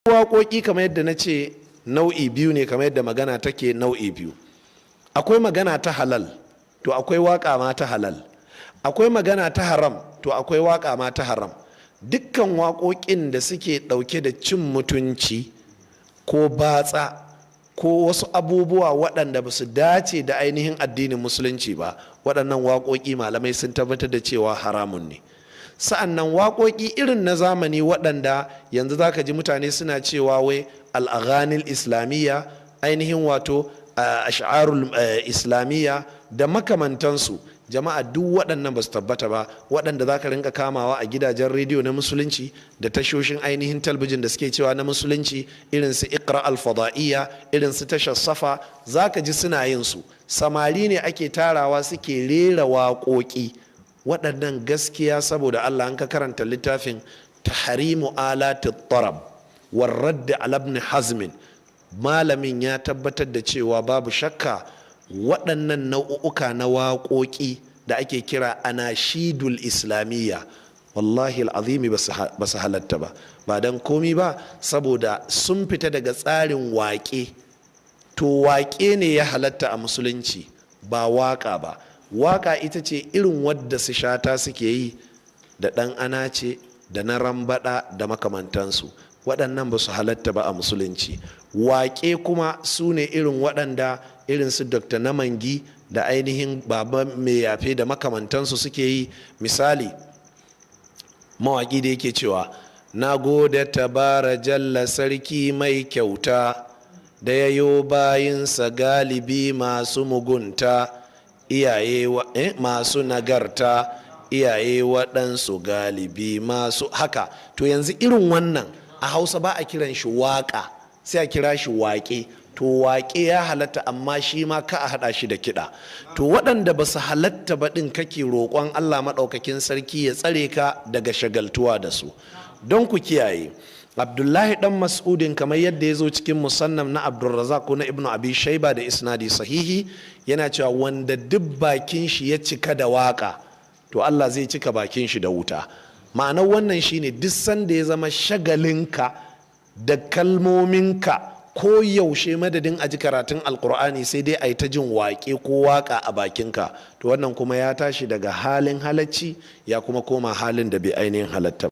waƙoƙi kamar yadda na ce nau'i biyu ne, kamar yadda magana take nau'i biyu. Akwai magana ta halal, to akwai waƙa ma ta halal. Akwai magana ta haram, to akwai waƙa ma ta haram. Dukkan waƙoƙin da suke ɗauke da cin mutunci ko batsa ko wasu abubuwa waɗanda ba su dace da ainihin addinin musulunci ba, waɗannan waƙoƙi malamai sun tabbatar da cewa haramun ne. Sa'an nan waƙoƙi irin na zamani waɗanda yanzu za ka ji mutane suna cewa wai al'aghanil islamiyya, ainihin wato ash'arul islamiyya da makamantansu, jama'a duk waɗannan ba su tabbata ba. Waɗanda za ka rinka kamawa a gidajen rediyo na musulunci da tashoshin ainihin talbijin da suke cewa na musulunci, irin su iqra al-fada'iyya, irin su tashar safa, za ka ji suna yin su. Samari ne ake tarawa suke rera waƙoƙi waɗannan. Gaskiya saboda Allah, an ka karanta littafin tahrimu alati tarab war radd ala ibn hazm, malamin ya tabbatar da cewa babu shakka waɗannan nau'uka na waƙoƙi da ake kira anashidul islamiyya, wallahi al'azimi ba su halatta ba. Ba don komi ba, saboda sun fita daga tsarin waƙe. To waƙe ne ya halatta a musulunci, ba waƙa ba. Waƙa ita ce irin wadda su Shata suke yi, da ɗan ana ce da na rambaɗa da makamantansu. Waɗannan ba su halatta ba a musulunci. Waƙe kuma su ne irin waɗanda irin su Dr. Namangi da ainihin Baba Mai Yafe da makamantansu suke yi. Misali, mawaƙi da yake cewa, na gode tabara jalla sarki mai kyauta da yayo bayinsa galibi masu mugunta, iyaye masu nagarta, iyaye waɗansu galibi masu haka. To yanzu irin wannan a Hausa ba a kiran shi waƙa, sai a kira shi waƙe. To waƙe ya halatta, amma shi ma ka a haɗa shi da kiɗa. To waɗanda ba su halatta ba ɗin kake roƙon Allah maɗaukakin sarki ya tsare ka daga shagaltuwa da su. Don ku kiyaye, Abdullahi ɗan Mas'udin, kamar yadda ya zo cikin musannam na Abdulrazak ko na Ibn Abi Shaiba da isnadi sahihi, yana cewa wanda duk bakin shi ya cika da waƙa, to Allah zai cika bakin shi da wuta. Ma'anar wannan shine duk sanda ya zama shagalinka da kalmominka ko yaushe madadin a ji karatun alkur'ani sai dai a yi ta jin waƙe ko waƙa a bakinka, to wannan kuma ya tashi daga halin halacci ya kuma koma halin da bai ainihin halatta.